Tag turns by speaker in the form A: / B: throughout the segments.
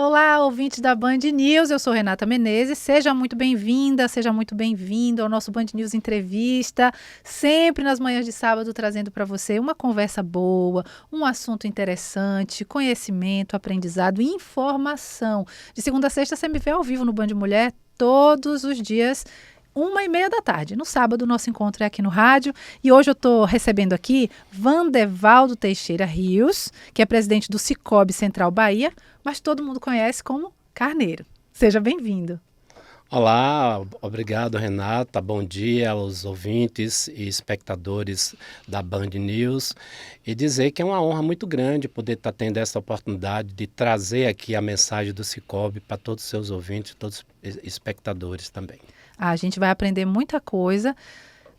A: Olá, ouvintes da Band News, eu sou Renata Menezes, seja muito bem-vinda, seja muito bem-vindo ao nosso Band News Entrevista, sempre nas manhãs de sábado trazendo para você uma conversa boa, um assunto interessante, conhecimento, aprendizado e informação. De segunda a sexta você me vê ao vivo no Band Mulher todos os dias, 1h30 da tarde. No sábado, nosso encontro é aqui no rádio. E hoje eu estou recebendo aqui Vandevaldo Teixeira Rios, que é presidente do Sicoob Central Bahia, mas todo mundo conhece como Carneiro. Seja bem-vindo.
B: Olá, obrigado Renata, bom dia aos ouvintes e espectadores da Band News e dizer que é uma honra muito grande poder estar tendo essa oportunidade de trazer aqui a mensagem do Sicoob para todos os seus ouvintes, todos os espectadores também.
A: A gente vai aprender muita coisa,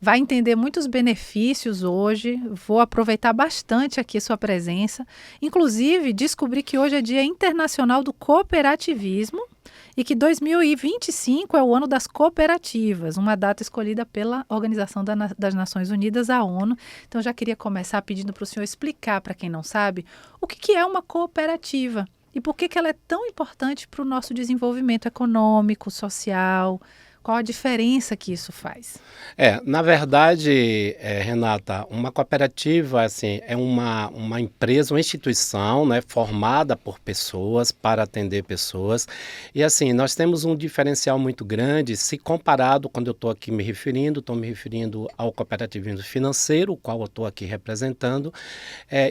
A: vai entender muitos benefícios hoje, vou aproveitar bastante aqui a sua presença. Inclusive, descobri que hoje é Dia Internacional do Cooperativismo e que 2025 é o ano das cooperativas, uma data escolhida pela Organização das Nações Unidas, a ONU. Então, já queria começar pedindo para o senhor explicar, para quem não sabe, o que é uma cooperativa e por que ela é tão importante para o nosso desenvolvimento econômico, social. Qual a diferença que isso faz?
B: Na verdade, Renata, uma cooperativa assim, é uma empresa, uma instituição, né, formada por pessoas para atender pessoas. E assim, nós temos um diferencial muito grande se comparado, quando eu estou aqui estou me referindo ao cooperativismo financeiro, o qual eu estou aqui representando.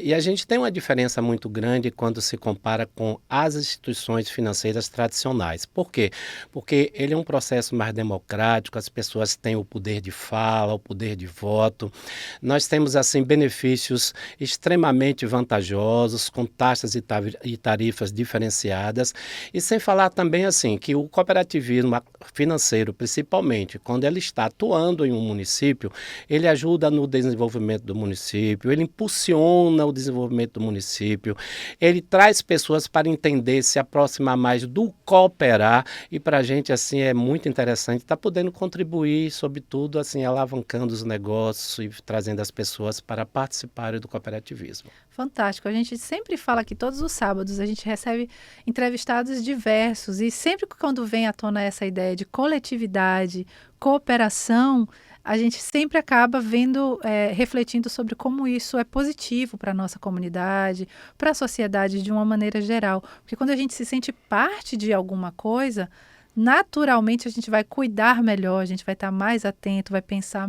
B: E a gente tem uma diferença muito grande quando se compara com as instituições financeiras tradicionais. Por quê? Porque ele é um processo mais democrático, as pessoas têm o poder de fala, o poder de voto. Nós temos assim benefícios extremamente vantajosos, com taxas e tarifas diferenciadas, e sem falar também assim que o cooperativismo financeiro, principalmente quando ele está atuando em um município, ele ajuda no desenvolvimento do município, ele impulsiona o desenvolvimento do município, ele traz pessoas para entender, se aproximar mais do cooperar, e para a gente assim é muito interessante estar podendo contribuir, sobretudo assim alavancando os negócios e trazendo as pessoas para participarem do cooperativismo.
A: Fantástico. A gente sempre fala que todos os sábados a gente recebe entrevistados diversos e sempre que quando vem à tona essa ideia de coletividade, cooperação, a gente sempre acaba vendo, refletindo sobre como isso é positivo para a nossa comunidade, para a sociedade de uma maneira geral. Porque quando a gente se sente parte de alguma coisa, naturalmente a gente vai cuidar melhor, a gente vai estar mais atento, vai pensar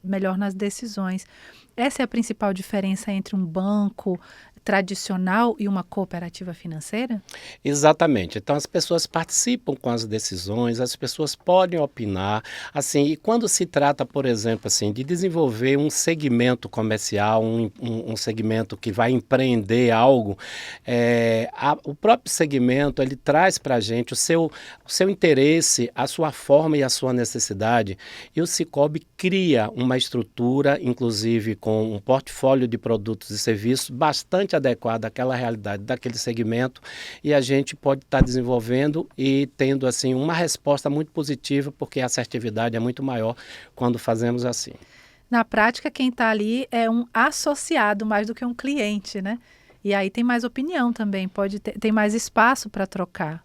A: melhor nas decisões. Essa é a principal diferença entre um banco tradicional e uma cooperativa financeira?
B: Exatamente. Então as pessoas participam com as decisões, as pessoas podem opinar, assim, e quando se trata, por exemplo, assim, de desenvolver um segmento comercial, um segmento que vai empreender algo, o próprio segmento ele traz para a gente o seu interesse, a sua forma e a sua necessidade, e o Sicoob cria uma estrutura, inclusive com um portfólio de produtos e serviços bastante adequado àquela realidade daquele segmento, e a gente pode estar desenvolvendo e tendo assim uma resposta muito positiva, porque a assertividade é muito maior quando fazemos assim.
A: Na prática, quem está ali é um associado mais do que um cliente, né? E aí tem mais opinião também, tem mais espaço para trocar.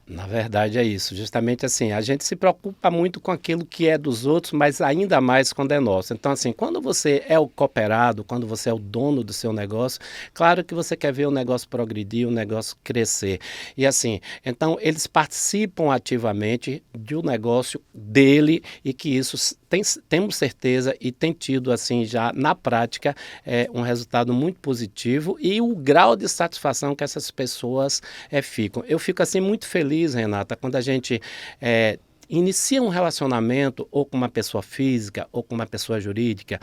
B: Na verdade é isso, justamente assim, a gente se preocupa muito com aquilo que é dos outros, mas ainda mais quando é nosso. Então assim, quando você é o cooperado, quando você é o dono do seu negócio, claro que você quer ver o negócio progredir, o negócio crescer. E assim, então eles participam ativamente do negócio dele e que isso temos certeza e tem tido assim já na prática um resultado muito positivo e o grau de satisfação que essas pessoas ficam. Eu fico assim muito feliz, Renata, quando a gente inicia um relacionamento ou com uma pessoa física ou com uma pessoa jurídica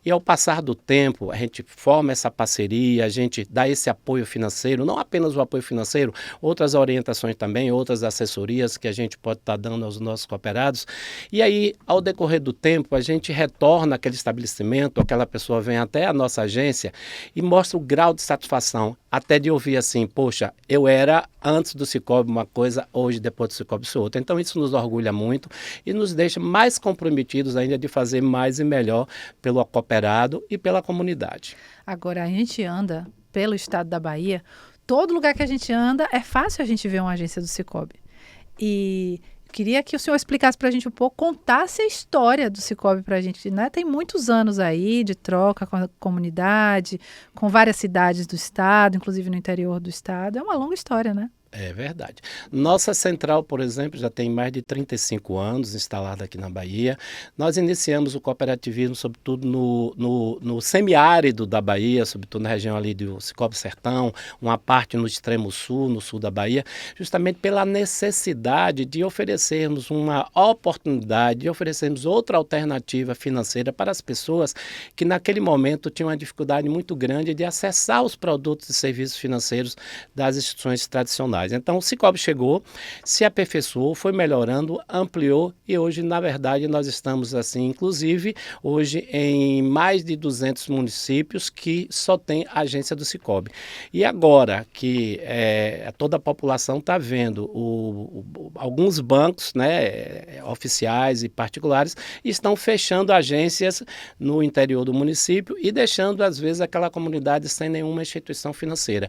B: e ao passar do tempo a gente forma essa parceria, a gente dá esse apoio financeiro, não apenas o apoio financeiro, outras orientações também, outras assessorias que a gente pode estar dando aos nossos cooperados, e aí ao decorrer do tempo a gente retorna àquele estabelecimento, aquela pessoa vem até a nossa agência e mostra o grau de satisfação, até de ouvir assim, poxa, eu era antes do Sicoob uma coisa, hoje depois do Sicoob sou outra. Então isso nos orgulha muito e nos deixa mais comprometidos ainda de fazer mais e melhor pelo cooperado e pela comunidade.
A: Agora, a gente anda pelo estado da Bahia, todo lugar que a gente anda, é fácil a gente ver uma agência do Sicoob. E queria que o senhor explicasse para a gente um pouco, contasse a história do Sicoob para a gente, né? Tem muitos anos aí de troca com a comunidade, com várias cidades do estado, inclusive no interior do estado. É uma longa história, né?
B: É verdade. Nossa central, por exemplo, já tem mais de 35 anos instalada aqui na Bahia. Nós iniciamos o cooperativismo, sobretudo no semiárido da Bahia, sobretudo na região ali do Sicoob Sertão, uma parte no extremo sul, no sul da Bahia, justamente pela necessidade de oferecermos uma oportunidade, de oferecermos outra alternativa financeira para as pessoas que naquele momento tinham uma dificuldade muito grande de acessar os produtos e serviços financeiros das instituições tradicionais. Então, o Sicoob chegou, se aperfeiçoou, foi melhorando, ampliou e hoje, na verdade, nós estamos assim, inclusive, hoje em mais de 200 municípios que só tem agência do Sicoob. E agora que toda a população está vendo alguns bancos, né, oficiais e particulares estão fechando agências no interior do município e deixando, às vezes, aquela comunidade sem nenhuma instituição financeira.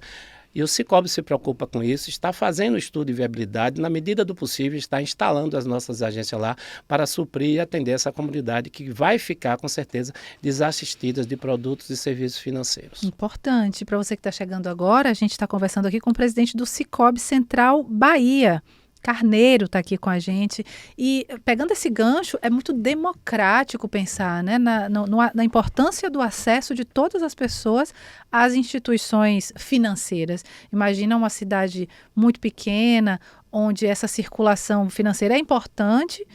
B: E o Sicoob se preocupa com isso, está fazendo estudo de viabilidade, na medida do possível, está instalando as nossas agências lá para suprir e atender essa comunidade que vai ficar, com certeza, desassistida de produtos e serviços financeiros.
A: Importante. Para você que está chegando agora, a gente está conversando aqui com o presidente do Sicoob Central Bahia. Carneiro está aqui com a gente e pegando esse gancho, é muito democrático pensar, né, na importância do acesso de todas as pessoas às instituições financeiras. Imagina uma cidade muito pequena, onde essa circulação financeira é importante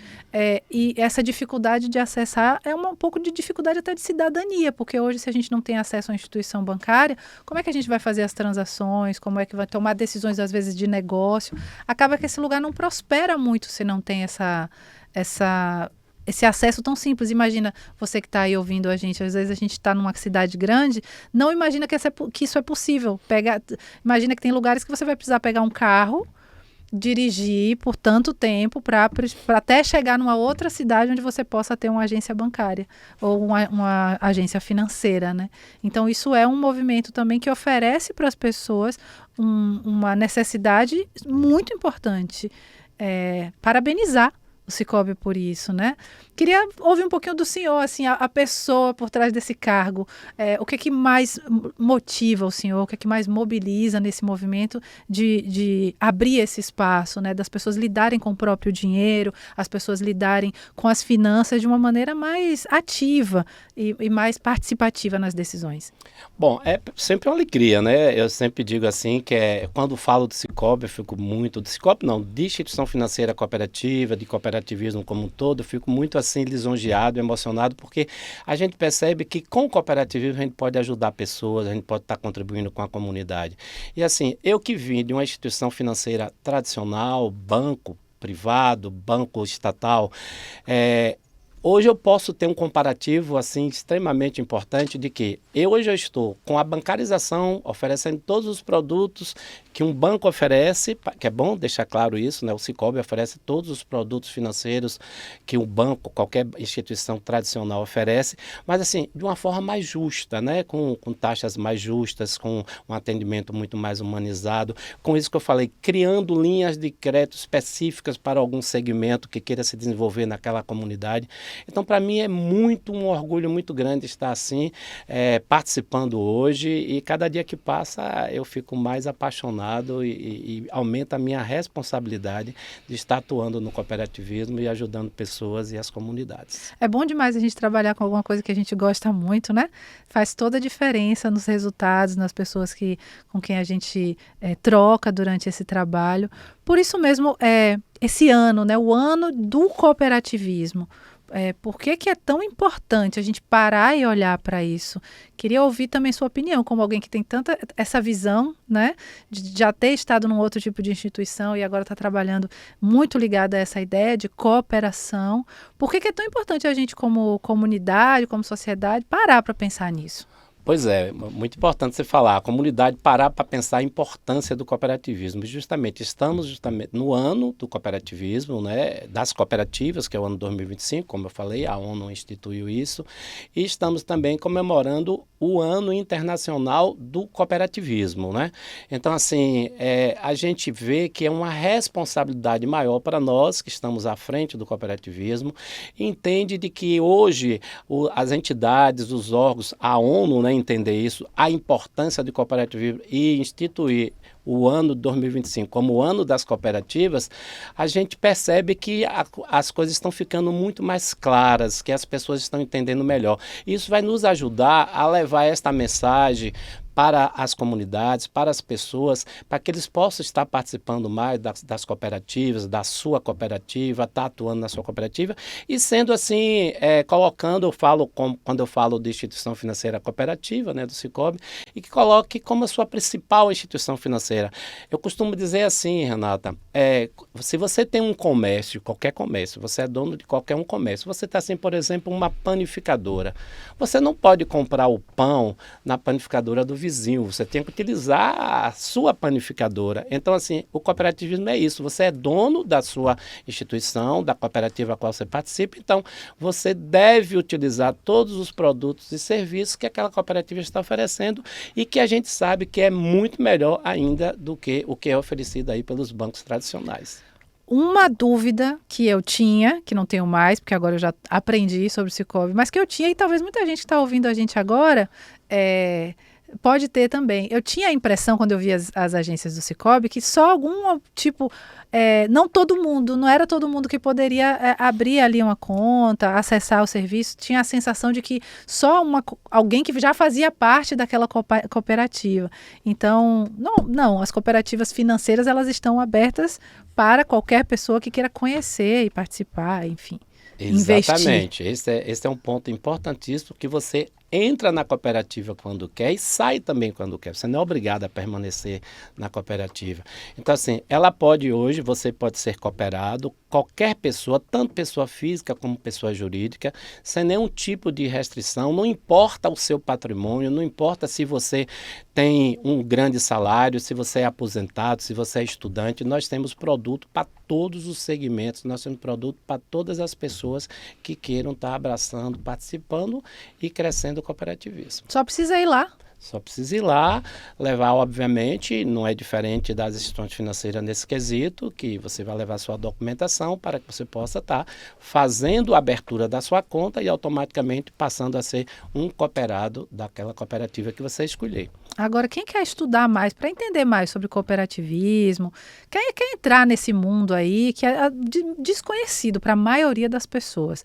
A: e essa dificuldade de acessar é um pouco de dificuldade até de cidadania, porque hoje se a gente não tem acesso à instituição bancária, como é que a gente vai fazer as transações, como é que vai tomar decisões às vezes de negócio? Acaba que esse lugar não prospera muito se não tem esse acesso tão simples. Imagina você que está aí ouvindo a gente, às vezes a gente está numa cidade grande, não imagina que isso é possível. Imagina que tem lugares que você vai precisar pegar um carro, dirigir por tanto tempo para até chegar numa outra cidade onde você possa ter uma agência bancária ou uma agência financeira, né? Então isso é um movimento também que oferece para as pessoas uma necessidade muito importante. Parabenizar o Sicoob por isso, né? Queria ouvir um pouquinho do senhor, assim, a pessoa por trás desse cargo. O que é que mais motiva o senhor, o que é que mais mobiliza nesse movimento de abrir esse espaço, né? Das pessoas lidarem com o próprio dinheiro, as pessoas lidarem com as finanças de uma maneira mais ativa e mais participativa nas decisões.
B: Bom, é sempre uma alegria, né? Eu sempre digo assim que quando falo do Sicoob, eu fico muito... Do Sicoob não, de instituição financeira cooperativa, de cooperativismo como um todo, eu fico muito assim lisonjeado, emocionado, porque a gente percebe que com o cooperativismo a gente pode ajudar pessoas, a gente pode estar contribuindo com a comunidade. E assim, eu que vim de uma instituição financeira tradicional, banco privado, banco estatal, hoje eu posso ter um comparativo assim extremamente importante de que hoje eu estou com a bancarização oferecendo todos os produtos que um banco oferece, que é bom deixar claro isso, né? O Sicoob oferece todos os produtos financeiros que um banco, qualquer instituição tradicional oferece, mas assim, de uma forma mais justa, né? Com taxas mais justas, com um atendimento muito mais humanizado, com isso que eu falei, criando linhas de crédito específicas para algum segmento que queira se desenvolver naquela comunidade. Então, para mim, é um orgulho muito grande estar assim, participando hoje e cada dia que passa eu fico mais apaixonado e aumenta a minha responsabilidade de estar atuando no cooperativismo e ajudando pessoas e as comunidades.
A: É bom demais a gente trabalhar com alguma coisa que a gente gosta muito, né? Faz toda a diferença nos resultados, nas pessoas com quem a gente troca durante esse trabalho. Por isso mesmo, esse ano, né, o ano do cooperativismo. Por que é tão importante a gente parar e olhar para isso? Queria ouvir também sua opinião, como alguém que tem tanta essa visão, né, de já ter estado num outro tipo de instituição e agora está trabalhando muito ligada a essa ideia de cooperação. Por que é tão importante a gente, como comunidade, como sociedade, parar para pensar nisso?
B: Pois é, muito importante você falar, a comunidade parar para pensar a importância do cooperativismo. Estamos justamente no ano do cooperativismo, né, das cooperativas, que é o ano 2025, como eu falei, a ONU instituiu isso, e estamos também comemorando o ano internacional do cooperativismo, né? Então, assim, a gente vê que é uma responsabilidade maior para nós que estamos à frente do cooperativismo, e entende de que hoje as entidades, os órgãos, a ONU, né, entender isso, a importância do cooperativismo e instituir o ano de 2025 como o ano das cooperativas, a gente percebe que as coisas estão ficando muito mais claras, que as pessoas estão entendendo melhor. Isso vai nos ajudar a levar esta mensagem para as comunidades, para as pessoas, para que eles possam estar participando mais das cooperativas, da sua cooperativa, estar atuando na sua cooperativa e sendo assim, colocando, quando eu falo de instituição financeira cooperativa, né, do Sicoob, e que coloque como a sua principal instituição financeira. Eu costumo dizer assim, Renata, se você tem um comércio, qualquer comércio, você é dono de qualquer um comércio, você está assim, por exemplo, uma panificadora, você não pode comprar o pão na panificadora do vizinho, você tem que utilizar a sua panificadora. Então, assim, o cooperativismo é isso, você é dono da sua instituição, da cooperativa a qual você participa, então você deve utilizar todos os produtos e serviços que aquela cooperativa está oferecendo e que a gente sabe que é muito melhor ainda do que o que é oferecido aí pelos bancos tradicionais.
A: Uma dúvida que eu tinha, que não tenho mais, porque agora eu já aprendi sobre o Sicoob, mas que eu tinha, e talvez muita gente que está ouvindo a gente agora, pode ter também. Eu tinha a impressão, quando eu via as agências do Sicoob, que só algum tipo, não todo mundo, não era todo mundo que poderia abrir ali uma conta, acessar o serviço. Tinha a sensação de que só alguém que já fazia parte daquela cooperativa. Então, não, as cooperativas financeiras, elas estão abertas para qualquer pessoa que queira conhecer e participar, enfim,
B: Exatamente.
A: investir.
B: Esse é um ponto importantíssimo que você entra na cooperativa quando quer e sai também quando quer. Você não é obrigado a permanecer na cooperativa. Então, assim, você pode ser cooperado, qualquer pessoa, tanto pessoa física como pessoa jurídica, sem nenhum tipo de restrição, não importa o seu patrimônio, não importa se você tem um grande salário, se você é aposentado, se você é estudante, nós temos produto para todos os segmentos, nós temos produto para todas as pessoas que queiram estar abraçando, participando e crescendo o cooperativismo.
A: Só precisa ir lá.
B: Só precisa ir lá, levar, obviamente, não é diferente das instituições financeiras nesse quesito, que você vai levar sua documentação para que você possa estar fazendo a abertura da sua conta e automaticamente passando a ser um cooperado daquela cooperativa que você escolher.
A: Agora, quem quer estudar mais, para entender mais sobre cooperativismo, quer entrar nesse mundo aí que é desconhecido para a maioria das pessoas.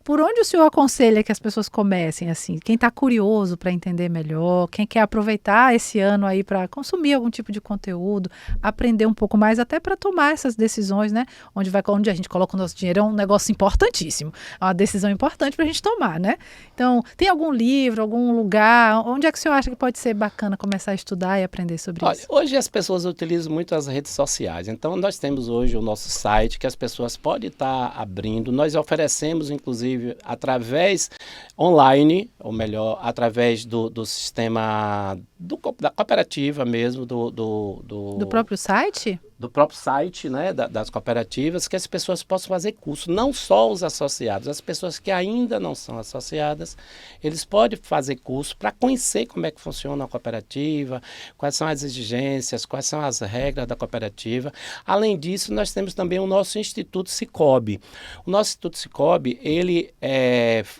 A: Por onde o senhor aconselha que as pessoas comecem, assim? Quem está curioso para entender melhor, quem quer aproveitar esse ano aí para consumir algum tipo de conteúdo, aprender um pouco mais, até para tomar essas decisões, né? Onde a gente coloca o nosso dinheiro é um negócio importantíssimo, é uma decisão importante para a gente tomar, né? Então, tem algum livro, algum lugar, onde é que o senhor acha que pode ser bacana começar a estudar e aprender sobre isso?
B: Hoje as pessoas utilizam muito as redes sociais, então nós temos hoje o nosso site que as pessoas podem estar abrindo, nós oferecemos, inclusive, através online, ou melhor, através do sistema da cooperativa mesmo,
A: Do próprio site?
B: Do próprio site, né, das cooperativas, que as pessoas possam fazer curso, não só os associados, as pessoas que ainda não são associadas, eles podem fazer curso para conhecer como é que funciona a cooperativa, quais são as exigências, quais são as regras da cooperativa. Além disso, nós temos também o nosso Instituto Sicoob. O nosso Instituto Sicoob, ele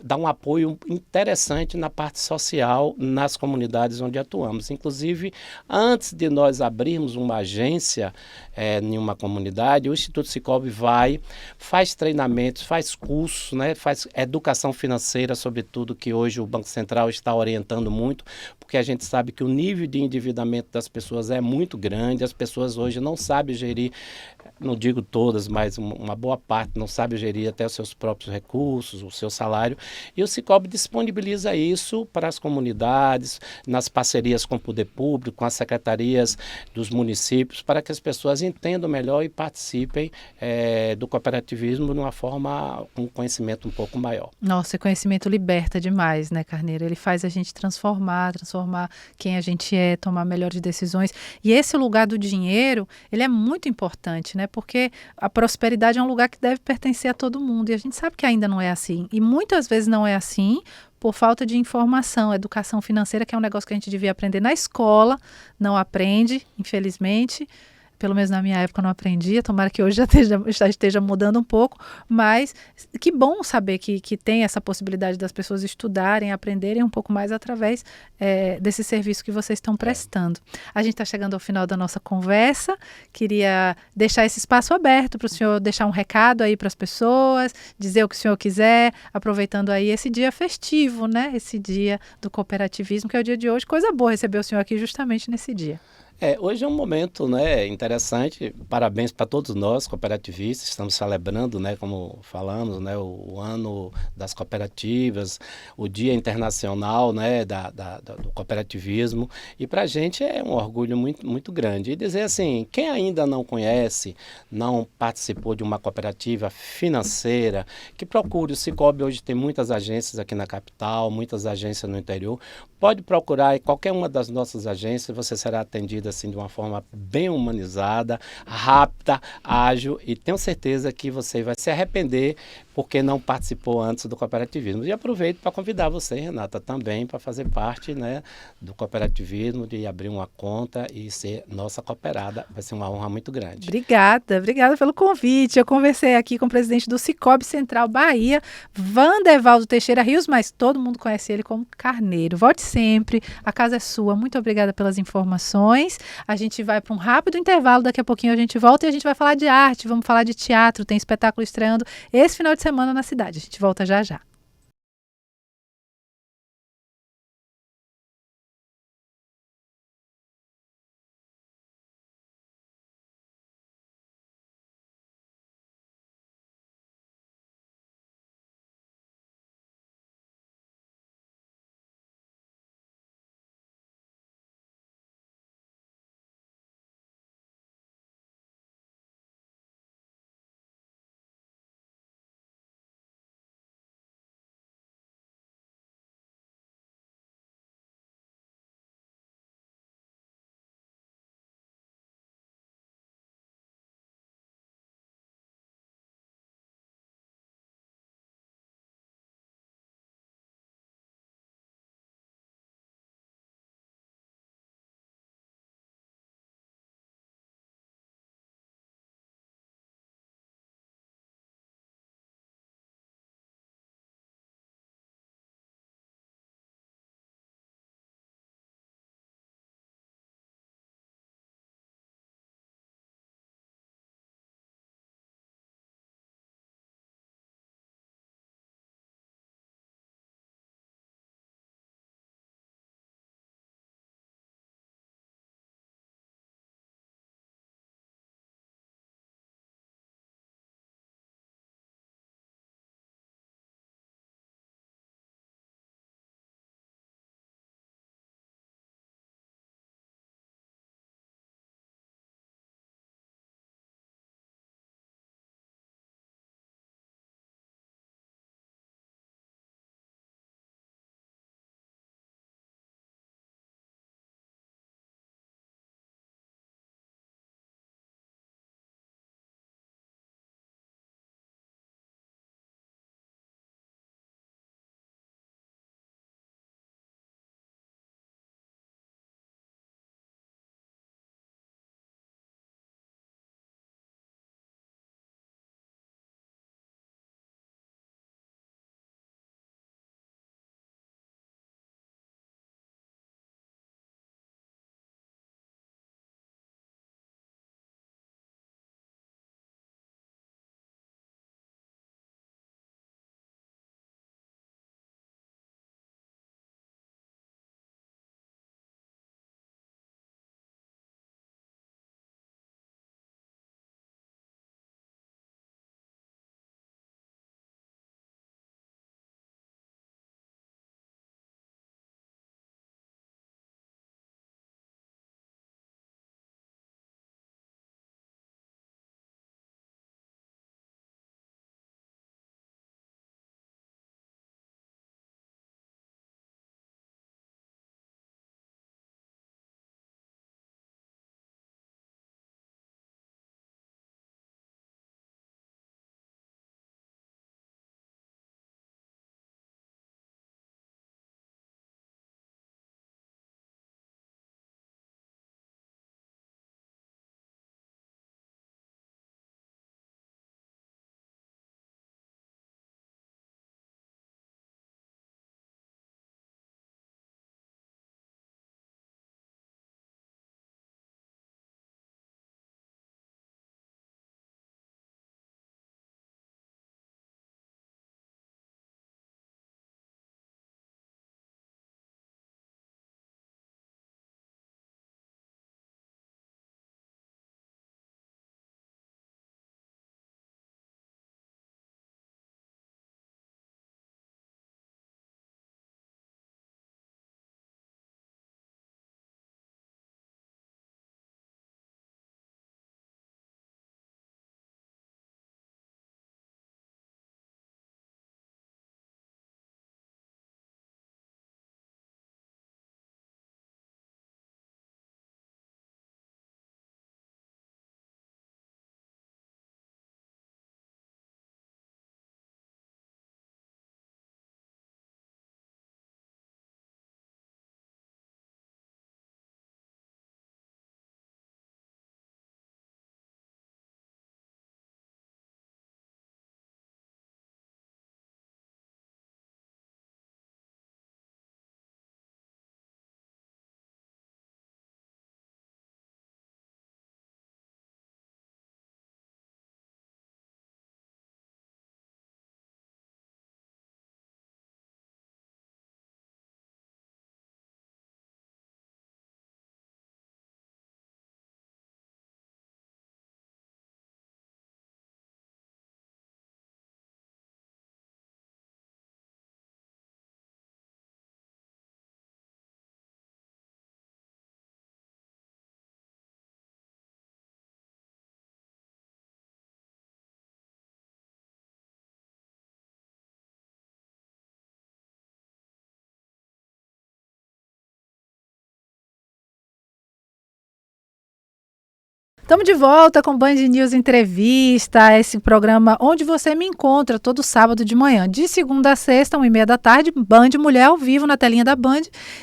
B: dá um apoio interessante na parte social nas comunidades onde atuamos. Inclusive, antes de nós abrirmos uma agência em uma comunidade, o Instituto Sicoob faz treinamentos, faz cursos, né, faz educação financeira, sobretudo, que hoje o Banco Central está orientando muito, porque a gente sabe que o nível de endividamento das pessoas é muito grande, as pessoas hoje não sabem gerir, não digo todas, mas uma boa parte não sabe gerir até os seus próprios recursos, o seu salário, e o Sicoob disponibiliza isso para as comunidades, nas parcerias com o poder público, com as secretarias dos municípios, para que as pessoas entendam melhor e participem do cooperativismo de uma forma, com conhecimento um pouco maior.
A: Nossa, esse conhecimento liberta demais, né, Carneiro? Ele faz a gente transformar quem a gente é, tomar melhores decisões. E esse lugar do dinheiro, ele é muito importante, né? Porque a prosperidade é um lugar que deve pertencer a todo mundo. E a gente sabe que ainda não é assim. E muitas vezes não é assim por falta de informação, educação financeira, que é um negócio que a gente devia aprender na escola, não aprende, infelizmente. Pelo menos na minha época eu não aprendia, tomara que hoje já esteja mudando um pouco, mas que bom saber que tem essa possibilidade das pessoas estudarem, aprenderem um pouco mais através desse serviço que vocês estão prestando. A gente está chegando ao final da nossa conversa, queria deixar esse espaço aberto para o senhor deixar um recado aí para as pessoas, dizer o que o senhor quiser, aproveitando aí esse dia festivo, né? Esse dia do cooperativismo, que é o dia de hoje. Coisa boa receber o senhor aqui justamente nesse dia.
B: Hoje é um momento, né, interessante. Parabéns para todos nós, cooperativistas. Estamos celebrando, né, como falamos, né, o ano das cooperativas, o Dia Internacional, né, do cooperativismo. E para a gente é um orgulho muito, muito grande. E dizer assim, quem ainda não conhece, não participou de uma cooperativa financeira, que procure. O Sicoob hoje tem muitas agências aqui na capital, muitas agências no interior. Pode procurar em qualquer uma das nossas agências, você será atendido assim de uma forma bem humanizada, rápida, ágil, e tenho certeza que você vai se arrepender porque não participou antes do cooperativismo. E aproveito para convidar você, Renata, também para fazer parte, né, do cooperativismo, de abrir uma conta e ser nossa cooperada. Vai ser uma honra muito grande.
A: Obrigada pelo convite. Eu conversei aqui com o presidente do Sicoob Central Bahia, Vandevaldo Teixeira Rios, mas todo mundo conhece ele como Carneiro. Volte sempre, a casa é sua. Muito obrigada pelas informações. A gente vai para um rápido intervalo, daqui a pouquinho a gente volta e a gente vai falar de arte, vamos falar de teatro, tem espetáculo estreando esse final de semana na cidade. A gente volta já já. Estamos de volta com Band News Entrevista, esse programa onde você me encontra todo sábado de manhã, de segunda a sexta, 1h30 da tarde, Band Mulher ao vivo na telinha da Band,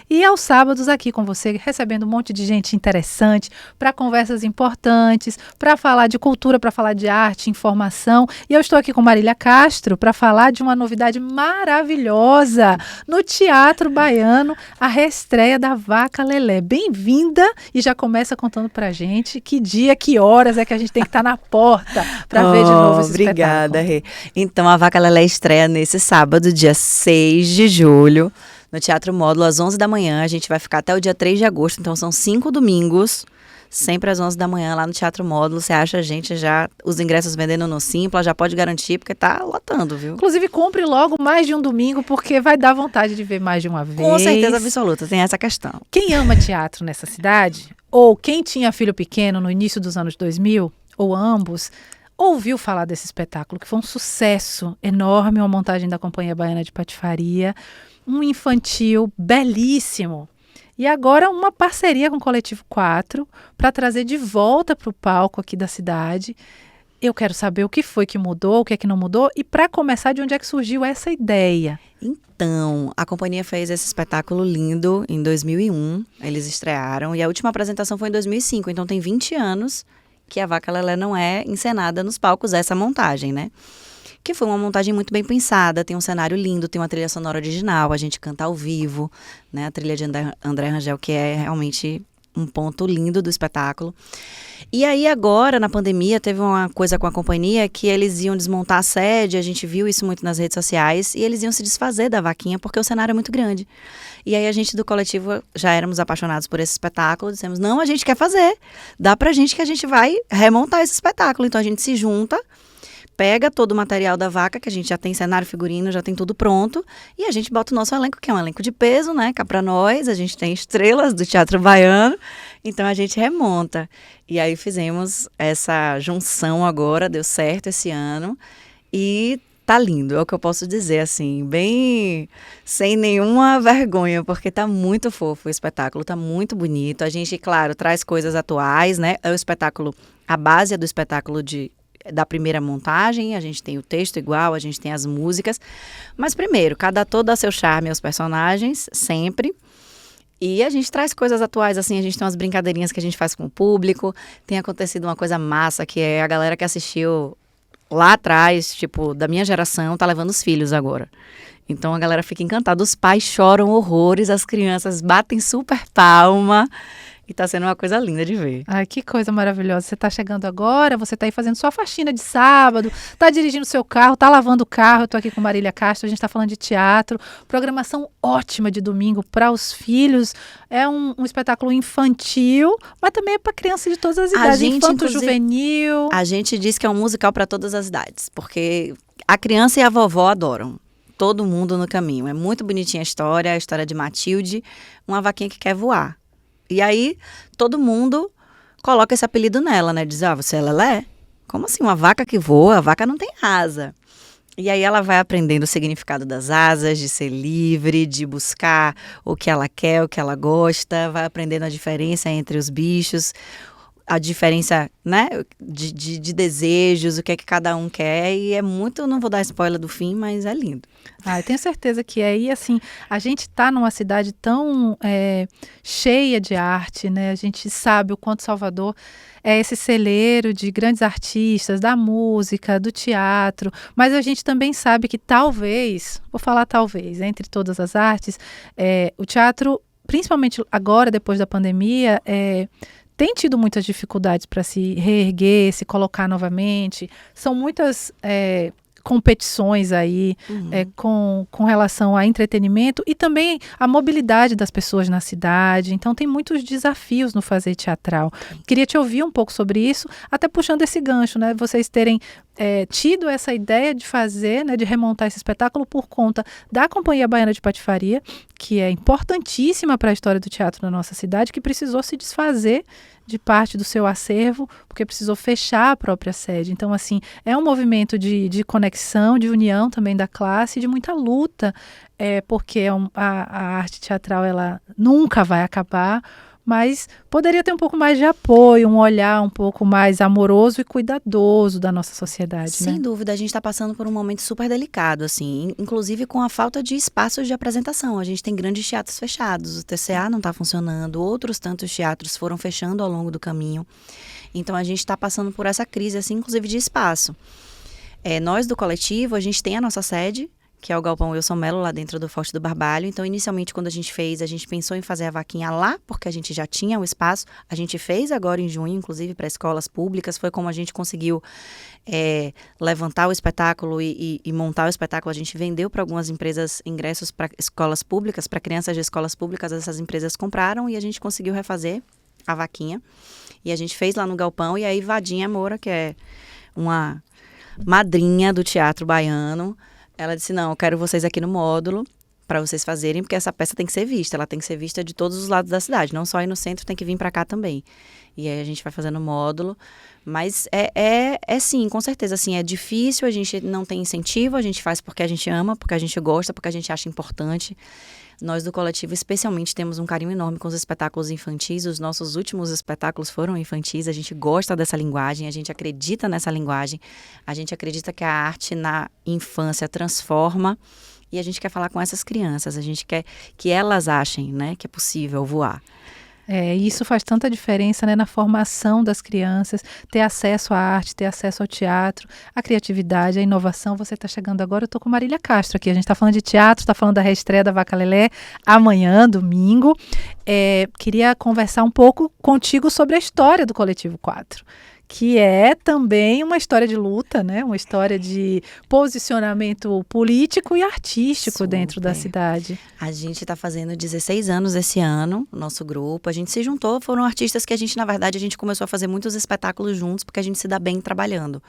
A: e aos sábados aqui com você, recebendo um monte de gente interessante, para conversas importantes, para falar de cultura, para falar de arte, informação. E eu estou aqui com Marília Castro para falar de uma novidade maravilhosa no Teatro Baiano, a reestreia da Vaca Lelé. Bem-vinda, e já começa contando para a gente que dia, que horas é que a gente tem que estar na porta para ver de novo esse
C: obrigada,
A: espetáculo.
C: Rê. Então, a Vaca Lelé estreia nesse sábado, dia 6 de julho, no Teatro Módulo, às 11 da manhã. A gente vai ficar até o dia 3 de agosto, então são 5 domingos, sempre às 11 da manhã, lá no Teatro Módulo. Você acha a gente já, os ingressos vendendo no Simpla, já pode garantir, porque tá lotando, viu?
A: Inclusive, compre logo mais de um domingo, porque vai dar vontade de ver mais de uma vez.
C: Com certeza absoluta, tem essa questão.
A: Quem ama teatro nessa cidade, ou quem tinha filho pequeno no início dos anos 2000, ou ambos, ouviu falar desse espetáculo, que foi um sucesso enorme, uma montagem da Companhia Baiana de Patifaria, um infantil belíssimo. E agora uma parceria com o Coletivo 4 para trazer de volta para o palco aqui da cidade. Eu quero saber o que foi que mudou, o que é que não mudou, e para começar, de onde é que surgiu essa ideia?
C: Então, a companhia fez esse espetáculo lindo em 2001, eles estrearam, e a última apresentação foi em 2005, então tem 20 anos que a Vaca Lelé não é encenada nos palcos, essa montagem, né? Que foi uma montagem muito bem pensada, tem um cenário lindo, tem uma trilha sonora original, a gente canta ao vivo, né? A trilha de André Rangel, que é realmente um ponto lindo do espetáculo. E aí agora, na pandemia, teve uma coisa com a companhia que eles iam desmontar a sede, a gente viu isso muito nas redes sociais, e eles iam se desfazer da vaquinha porque o cenário é muito grande. E aí a gente do coletivo já éramos apaixonados por esse espetáculo, dissemos, não, a gente quer fazer, dá pra gente que a gente vai remontar esse espetáculo. Então a gente se junta, pega todo o material da vaca, que a gente já tem cenário, figurino, já tem tudo pronto, e a gente bota o nosso elenco, que é um elenco de peso, né, cá pra nós, a gente tem estrelas do Teatro Baiano, então a gente remonta. E aí fizemos essa junção agora, deu certo esse ano, e tá lindo, é o que eu posso dizer, assim, bem sem nenhuma vergonha, porque tá muito fofo o espetáculo, tá muito bonito. A gente, claro, traz coisas atuais, né, é o espetáculo, a base é do espetáculo da primeira montagem, a gente tem o texto igual, a gente tem as músicas, mas primeiro, cada ator dá seu charme aos personagens, sempre, e a gente traz coisas atuais, assim, a gente tem umas brincadeirinhas que a gente faz com o público, tem acontecido uma coisa massa, que é a galera que assistiu lá atrás, tipo, da minha geração, tá levando os filhos agora. Então a galera fica encantada, os pais choram horrores, as crianças batem super palma, e tá sendo uma coisa linda de ver.
A: Ai, que coisa maravilhosa. Você tá chegando agora, você tá aí fazendo sua faxina de sábado, tá dirigindo seu carro, tá lavando o carro. Eu tô aqui com Marília Castro, a gente tá falando de teatro. Programação ótima de domingo para os filhos. É um espetáculo infantil, mas também é para criança de todas as idades. Infanto-juvenil.
C: A gente diz que é um musical para todas as idades, porque a criança e a vovó adoram. Todo mundo no caminho. É muito bonitinha a história de Matilde, uma vaquinha que quer voar. E aí, todo mundo coloca esse apelido nela, né? Diz, você é Lelé? Como assim? Uma vaca que voa? A vaca não tem asa. E aí ela vai aprendendo o significado das asas, de ser livre, de buscar o que ela quer, o que ela gosta, vai aprendendo a diferença entre os bichos, a diferença, né, de desejos, o que é que cada um quer, e é muito, não vou dar spoiler do fim, mas é lindo.
A: Eu tenho certeza que é. E assim, a gente está numa cidade tão cheia de arte, né? A gente sabe o quanto Salvador é esse celeiro de grandes artistas, da música, do teatro, mas a gente também sabe que talvez, vou falar talvez, entre todas as artes, o teatro, principalmente agora, depois da pandemia, tem tido muitas dificuldades para se reerguer, se colocar novamente. São muitas competições aí com relação a entretenimento e também a mobilidade das pessoas na cidade. Então tem muitos desafios no fazer teatral. Queria te ouvir um pouco sobre isso, até puxando esse gancho, né? Vocês terem tido essa ideia de fazer, né, de remontar esse espetáculo por conta da Companhia Baiana de Patifaria, que é importantíssima para a história do teatro na nossa cidade, que precisou se desfazer de parte do seu acervo, porque precisou fechar a própria sede. Então, assim, é um movimento de conexão, de união também da classe, de muita luta, porque a arte teatral, ela nunca vai acabar, mas poderia ter um pouco mais de apoio, um olhar um pouco mais amoroso e cuidadoso da nossa sociedade, né?
C: Sem dúvida, a gente está passando por um momento super delicado, assim, inclusive com a falta de espaços de apresentação. A gente tem grandes teatros fechados, o TCA não está funcionando, outros tantos teatros foram fechando ao longo do caminho. Então, a gente está passando por essa crise, assim, inclusive de espaço. Nós do coletivo, a gente tem a nossa sede, que é o Galpão Wilson Mello, lá dentro do Forte do Barbalho. Então, inicialmente, quando a gente pensou em fazer a vaquinha lá, porque a gente já tinha o espaço. A gente fez agora em junho, inclusive, para escolas públicas. Foi como a gente conseguiu levantar o espetáculo e montar o espetáculo. A gente vendeu para algumas empresas ingressos para escolas públicas, para crianças de escolas públicas. Essas empresas compraram e a gente conseguiu refazer a vaquinha. E a gente fez lá no Galpão. E aí, Vadinha Moura, que é uma madrinha do teatro baiano, ela disse, não, eu quero vocês aqui no módulo para vocês fazerem, porque essa peça tem que ser vista, ela tem que ser vista de todos os lados da cidade, não só aí no centro, tem que vir para cá também. E aí a gente vai fazendo módulo, mas sim, com certeza, assim, é difícil, a gente não tem incentivo, a gente faz porque a gente ama, porque a gente gosta, porque a gente acha importante. Nós do coletivo, especialmente, temos um carinho enorme com os espetáculos infantis. Os nossos últimos espetáculos foram infantis. A gente gosta dessa linguagem, a gente acredita nessa linguagem. A gente acredita que a arte na infância transforma. E a gente quer falar com essas crianças. A gente quer que elas achem, né, que é possível voar.
A: E isso faz tanta diferença, né, na formação das crianças, ter acesso à arte, ter acesso ao teatro, à criatividade, à inovação. Você está chegando agora, eu estou com Marília Castro aqui. A gente está falando de teatro, está falando da reestreia da Vaca Lelé, amanhã, domingo. Queria conversar um pouco contigo sobre a história do Coletivo 4. Que é também uma história de luta, né? Uma história de posicionamento político e artístico dentro da cidade.
C: A gente está fazendo 16 anos esse ano, o nosso grupo. A gente se juntou, foram artistas que na verdade, a gente começou a fazer muitos espetáculos juntos, porque a gente se dá bem trabalhando.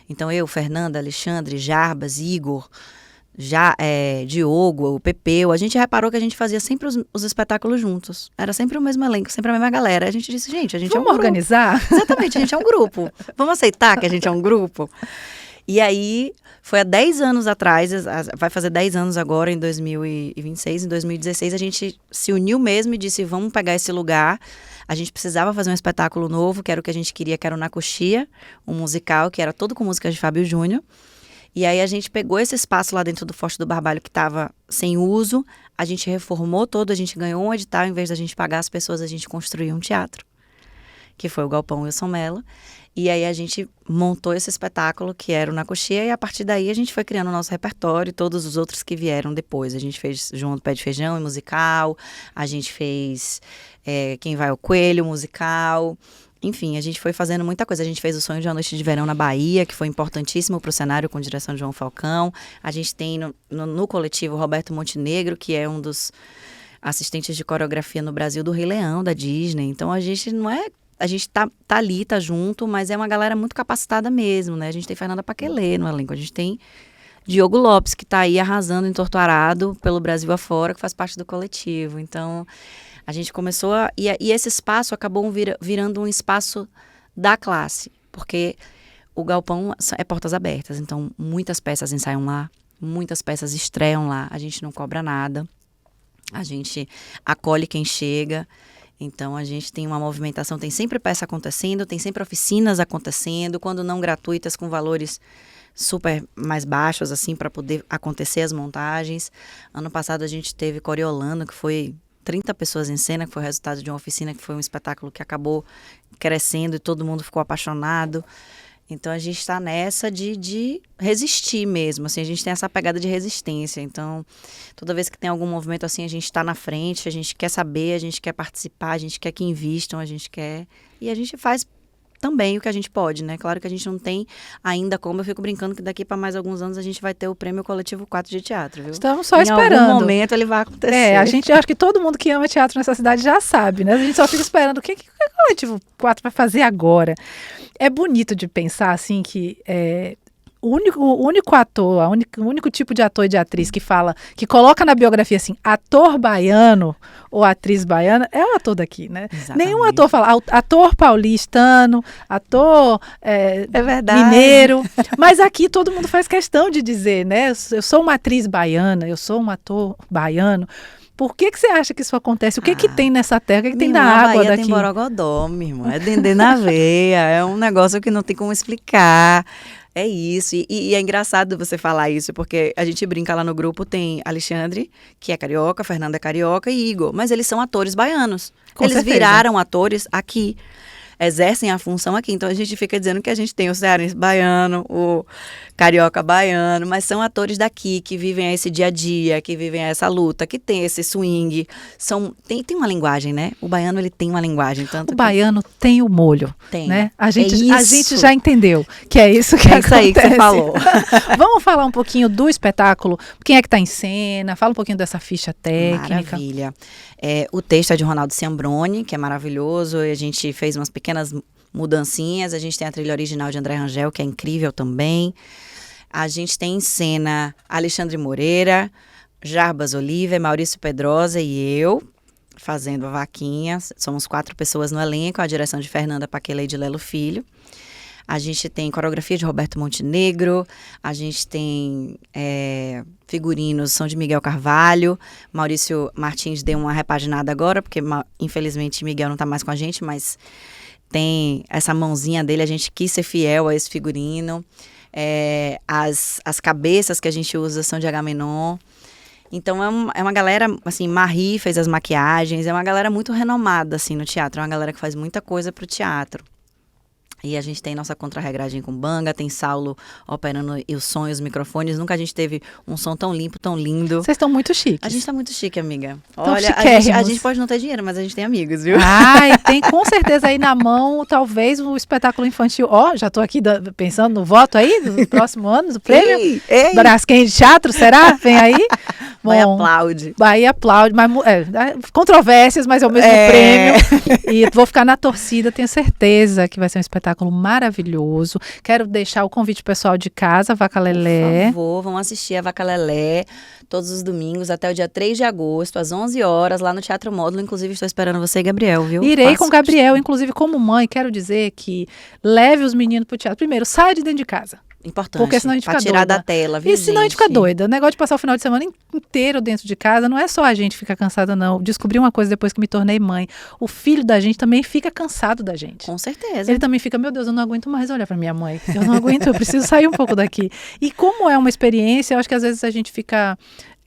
C: Então, eu, Fernanda, Alexandre, Jarbas, Igor, Diogo, o Pepeu, a gente reparou que a gente fazia sempre os espetáculos juntos. Era sempre o mesmo elenco, sempre a mesma galera. A gente disse, gente, a gente
A: Vamos
C: é um grupo.
A: organizar?
C: Exatamente, a gente é um grupo. Vamos aceitar que a gente é um grupo? E aí, foi há 10 anos atrás, vai fazer 10 anos agora, em 2026, em 2016, a gente se uniu mesmo e disse, vamos pegar esse lugar. A gente precisava fazer um espetáculo novo, que era o que a gente queria, que era o Na Coxia, um musical, que era todo com música de Fábio Júnior. E aí a gente pegou esse espaço lá dentro do Forte do Barbalho que estava sem uso, a gente reformou todo, a gente ganhou um edital, em vez da gente pagar as pessoas, a gente construiu um teatro, que foi o Galpão Wilson Mello. E aí a gente montou esse espetáculo, que era o Na Coxia, e a partir daí a gente foi criando o nosso repertório e todos os outros que vieram depois. A gente fez João do Pé de Feijão, musical, a gente fez Quem Vai ao Coelho, musical. Enfim, a gente foi fazendo muita coisa. A gente fez o Sonho de uma Noite de Verão na Bahia, que foi importantíssimo para o cenário, com direção de João Falcão. A gente tem no coletivo Roberto Montenegro, que é um dos assistentes de coreografia no Brasil do Rei Leão, da Disney. Então, a gente não é... A gente tá ali, tá junto, mas é uma galera muito capacitada mesmo, né? A gente tem Fernanda Paquelê no elenco. A gente tem Diogo Lopes, que tá aí arrasando em Torturado pelo Brasil afora, que faz parte do coletivo. Então... A gente começou e esse espaço acabou virando um espaço da classe, porque o Galpão é portas abertas, então muitas peças ensaiam lá, muitas peças estreiam lá, a gente não cobra nada, a gente acolhe quem chega, então a gente tem uma movimentação, tem sempre peça acontecendo, tem sempre oficinas acontecendo, quando não gratuitas, com valores super mais baixos, assim, para poder acontecer as montagens. Ano passado a gente teve Coriolano, que foi 30 pessoas em cena, que foi o resultado de uma oficina, que foi um espetáculo que acabou crescendo e todo mundo ficou apaixonado. Então, a gente está nessa de resistir mesmo, assim, a gente tem essa pegada de resistência. Então, toda vez que tem algum movimento assim, a gente está na frente, a gente quer saber, a gente quer participar, a gente quer que invistam, a gente quer... E a gente faz também o que a gente pode, né? Claro que a gente não tem ainda como, eu fico brincando que daqui para mais alguns anos a gente vai ter o Prêmio Coletivo 4 de Teatro, viu?
A: Estamos só esperando.
C: Em algum momento ele vai acontecer.
A: Acho que todo mundo que ama teatro nessa cidade já sabe, né? A gente só fica esperando o que o Coletivo 4 vai fazer agora. É bonito de pensar, assim, que o único ator, o único tipo de ator e de atriz que coloca na biografia assim, ator baiano ou atriz baiana, é o ator daqui, né?
C: Exatamente.
A: Nenhum ator fala ator paulistano, ator mineiro, mas aqui todo mundo faz questão de dizer, né? Eu sou uma atriz baiana, eu sou um ator baiano. Por que você acha que isso acontece? O que que tem nessa terra? O que tem na
C: Na
A: água
C: Bahia
A: daqui?
C: tem borogodó, minha irmã. É dendê na veia. É um negócio que não tem como explicar. É isso. E é engraçado você falar isso, porque a gente brinca lá no grupo, tem Alexandre, que é carioca, Fernanda é carioca e Igor. Mas eles são atores baianos.
A: Com
C: Eles
A: certeza.
C: viraram atores aqui. Exercem a função aqui. Então a gente fica dizendo que a gente tem o cearense baiano, o carioca baiano, mas são atores daqui que vivem esse dia a dia, que vivem essa luta, que tem esse swing. Tem uma linguagem, né? O baiano ele tem uma linguagem. Tanto
A: O baiano tem o molho,
C: Tem.
A: né? A
C: É
A: gente
C: isso.
A: já entendeu que é isso que
C: É isso aí que você
A: acontece.
C: falou.
A: Vamos falar um pouquinho do espetáculo. Quem é que está em cena? Fala um pouquinho dessa ficha técnica.
C: Maravilha. O texto é de Ronaldo Ciambrone, que é maravilhoso, e a gente fez umas pequenas mudancinhas. A gente tem a trilha original de André Rangel, que é incrível também. A gente tem em cena Alexandre Moreira, Jarbas Oliva, Maurício Pedrosa e eu, fazendo a vaquinha. Somos 4 pessoas no elenco, a direção de Fernanda Paquelei de Lelo Filho. A gente tem coreografia de Roberto Montenegro, a gente tem figurinos, são de Miguel Carvalho, Maurício Martins deu uma repaginada agora, porque infelizmente Miguel não está mais com a gente, mas tem essa mãozinha dele, a gente quis ser fiel a esse figurino. As cabeças que a gente usa são de Agamenon. Então é uma galera, assim, Marie fez as maquiagens, é uma galera muito renomada, assim, no teatro, é uma galera que faz muita coisa pro teatro. E a gente tem nossa contra-regragem com banga, tem Saulo operando os sons, os microfones. Nunca a gente teve um som tão limpo, tão lindo.
A: Vocês estão muito chiques.
C: A gente tá muito chique, amiga.
A: Tão
C: Olha, a
A: chiquérrimos.
C: gente pode não ter dinheiro, mas a gente tem amigos, viu?
A: Ai, tem com certeza aí na mão, talvez, o espetáculo infantil. Ó, já tô aqui pensando no voto aí, do próximo ano, do prêmio.
C: Ei.
A: Braskem de Teatro, será? Vem aí?
C: Vai,
A: Bom,
C: aplaude.
A: Bahia aplaude, mas controvérsias, mas é o mesmo prêmio. E vou ficar na torcida, tenho certeza que vai ser um espetáculo maravilhoso. Quero deixar o convite pessoal de casa, Vaca Lelé.
C: Por favor, vão assistir a Vaca Lelé todos os domingos até o dia 3 de agosto, às 11 horas, lá no Teatro Módulo. Inclusive, estou esperando você e Gabriel, viu?
A: Irei
C: Faço
A: com o Gabriel, inclusive como mãe, quero dizer que leve os meninos para o teatro. Primeiro, saia de dentro de casa.
C: Importante.
A: Porque senão a gente
C: pra
A: fica
C: tirar
A: doida.
C: da tela, viu,
A: E senão a gente fica
C: gente?
A: doida. O negócio de passar o final de semana inteiro dentro de casa, não é só a gente ficar cansada, não. Descobri uma coisa depois que me tornei mãe. O filho da gente também fica cansado da gente.
C: Com certeza.
A: Ele também fica, meu Deus, eu não aguento mais olhar para minha mãe. Eu não aguento, eu preciso sair um pouco daqui. E como é uma experiência, eu acho que às vezes a gente fica...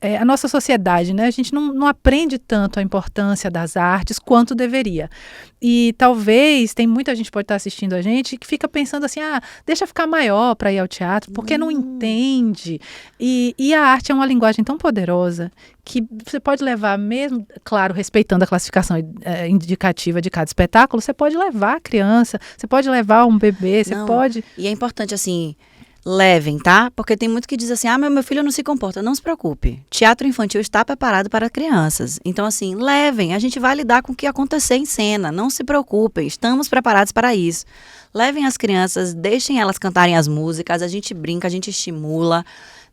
A: a nossa sociedade, né? A gente não aprende tanto a importância das artes quanto deveria. E talvez, tem muita gente que pode estar assistindo a gente que fica pensando assim, deixa ficar maior para ir ao teatro, porque não entende. E a arte é uma linguagem tão poderosa que você pode levar mesmo, claro, respeitando a classificação indicativa de cada espetáculo, você pode levar a criança, você pode levar um bebê, você
C: Não,
A: pode...
C: E é importante, assim, levem, tá? Porque tem muito que diz assim, meu filho não se comporta. Não se preocupe. Teatro infantil está preparado para crianças. Então, assim, levem. A gente vai lidar com o que acontecer em cena. Não se preocupem. Estamos preparados para isso. Levem as crianças, deixem elas cantarem as músicas. A gente brinca, a gente estimula,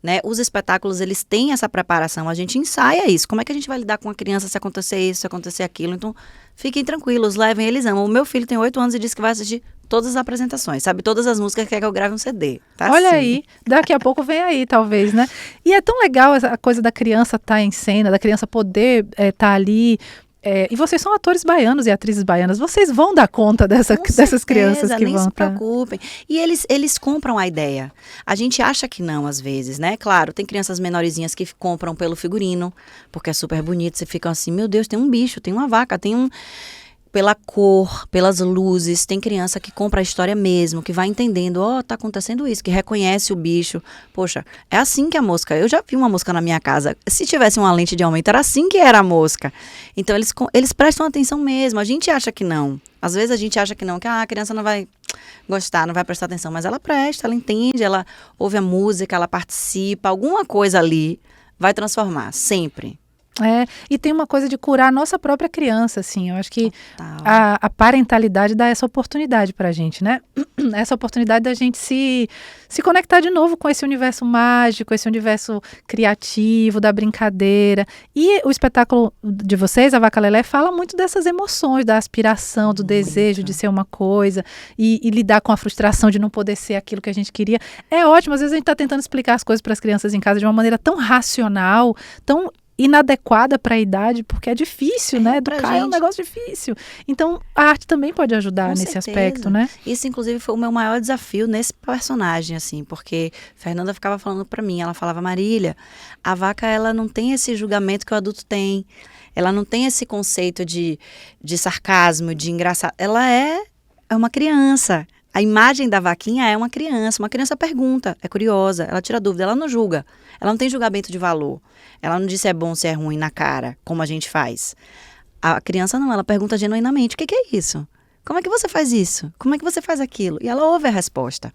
C: né? Os espetáculos, eles têm essa preparação. A gente ensaia isso. Como é que a gente vai lidar com a criança se acontecer isso, se acontecer aquilo? Então, fiquem tranquilos. Levem, eles amam. O meu filho tem 8 anos e disse que vai assistir todas as apresentações, sabe? Todas as músicas que quer que eu grave um CD. Tá
A: Olha
C: assim.
A: aí, daqui a pouco vem aí, talvez, né? E é tão legal a coisa da criança estar em cena, da criança poder estar ali. E vocês são atores baianos e atrizes baianas, vocês vão dar conta
C: Com
A: dessas
C: certeza,
A: crianças que
C: nem
A: vão
C: se
A: estar...
C: preocupem. E eles compram a ideia. A gente acha que não, às vezes, né? Claro, tem crianças menorzinhas que compram pelo figurino, porque é super bonito. Você fica assim, meu Deus, tem um bicho, tem uma vaca, tem um... Pela cor, pelas luzes, tem criança que compra a história mesmo, que vai entendendo, tá acontecendo isso, que reconhece o bicho. Poxa, é assim que a mosca, eu já vi uma mosca na minha casa, se tivesse uma lente de aumento, era assim que era a mosca. Então, eles prestam atenção mesmo, a gente acha que não. Às vezes a gente acha que não, que a criança não vai gostar, não vai prestar atenção, mas ela presta, ela entende, ela ouve a música, ela participa, alguma coisa ali vai transformar, sempre.
A: E tem uma coisa de curar a nossa própria criança, assim, eu acho que
C: Total.
A: a parentalidade dá essa oportunidade pra gente, né? Essa oportunidade da gente se conectar de novo com esse universo mágico, esse universo criativo, da brincadeira. E o espetáculo de vocês, a Vaca Lelé, fala muito dessas emoções, da aspiração, do desejo de ser uma coisa e lidar com a frustração de não poder ser aquilo que a gente queria. É ótimo, às vezes a gente tá tentando explicar as coisas para as crianças em casa de uma maneira tão racional, tão inadequada para a idade, porque é difícil, né?
C: pra
A: Educar é um
C: gente.
A: negócio difícil. Então, a arte também pode ajudar
C: Com
A: nesse
C: certeza.
A: aspecto, né?
C: Isso, inclusive, foi o meu maior desafio nesse personagem, assim, porque Fernanda ficava falando pra mim, ela falava, Marília, a vaca, ela não tem esse julgamento que o adulto tem, ela não tem esse conceito de sarcasmo, de engraçado, ela é uma criança. A imagem da vaquinha é uma criança pergunta, é curiosa, ela tira dúvida, ela não julga, ela não tem julgamento de valor, ela não diz se é bom, se é ruim na cara, como a gente faz. A criança não, ela pergunta genuinamente, o que é isso? Como é que você faz isso? Como é que você faz aquilo? E ela ouve a resposta.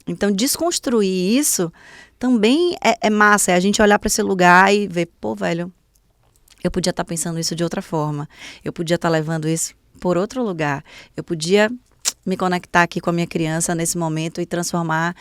C: Então, desconstruir isso também é massa, é a gente olhar para esse lugar e ver, pô, velho, eu podia estar pensando isso de outra forma, eu podia estar levando isso por outro lugar, eu podia me conectar aqui com a minha criança nesse momento e transformar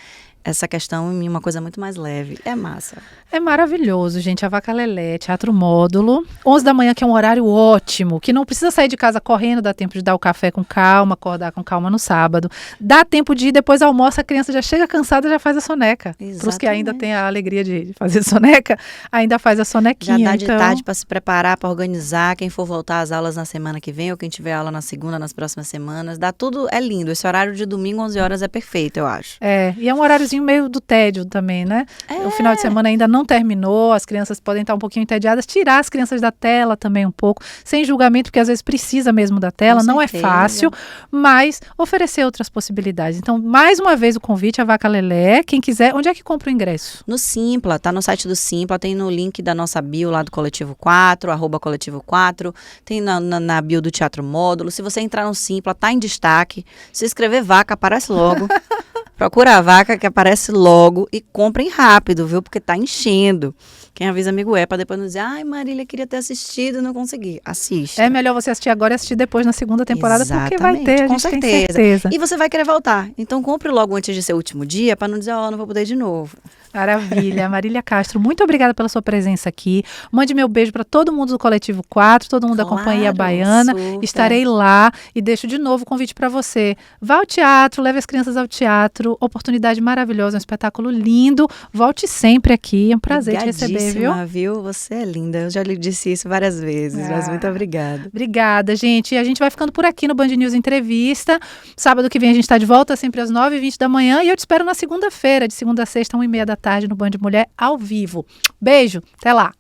C: essa questão em uma coisa muito mais leve. É massa.
A: É maravilhoso, gente. A Vaca Lelé, Teatro Módulo. 11 da manhã, que é um horário ótimo, que não precisa sair de casa correndo, dá tempo de dar o café com calma, acordar com calma no sábado. Dá tempo de ir, depois almoça, a criança já chega cansada, já faz a soneca. Para os que ainda têm a alegria de fazer soneca, ainda faz a sonequinha.
C: Já dá de
A: então...
C: tarde para se preparar, para organizar, quem for voltar às aulas na semana que vem, ou quem tiver aula na segunda, nas próximas semanas. Dá tudo, é lindo. Esse horário de domingo, 11 horas, é perfeito, eu acho.
A: E é um horáriozinho meio do tédio também, né? O final de semana ainda não terminou, as crianças podem estar um pouquinho entediadas, tirar as crianças da tela também um pouco, sem julgamento, porque às vezes precisa mesmo da tela, não é fácil, mas oferecer outras possibilidades. Então, mais uma vez o convite à Vaca Lelé, quem quiser, onde é que compra o ingresso?
C: No Simpla, tá no site do Simpla, tem no link da nossa bio lá do Coletivo 4, @Coletivo 4, tem na bio do Teatro Módulo. Se você entrar no Simpla, tá em destaque, se escrever vaca, aparece logo. Procura a vaca que aparece logo e comprem rápido, viu? Porque tá enchendo. Quem avisa amigo para depois não dizer, ai Marília, queria ter assistido, não consegui. Assista.
A: É melhor você assistir agora e assistir depois na segunda temporada, porque vai
C: Exatamente,
A: ter, a
C: com
A: gente tem
C: certeza.
A: certeza.
C: E você vai querer voltar. Então compre logo antes de ser o último dia, para não dizer, não vou poder de novo.
A: Maravilha. Marília Castro, muito obrigada pela sua presença aqui. Mande meu beijo para todo mundo do Coletivo 4, todo mundo da Companhia Baiana.
C: Super.
A: Estarei lá e deixo de novo o convite para você. Vá ao teatro, leve as crianças ao teatro. Oportunidade maravilhosa, um espetáculo lindo. Volte sempre aqui. É um prazer te receber,
C: viu? Você é linda. Eu já lhe disse isso várias vezes, mas muito obrigada.
A: Obrigada, gente. E a gente vai ficando por aqui no Band News Entrevista. Sábado que vem a gente está de volta, sempre às 9h20 da manhã. E eu te espero na segunda-feira, de segunda a sexta, 1h30 da tarde, no Band Mulher, ao vivo. Beijo, até lá.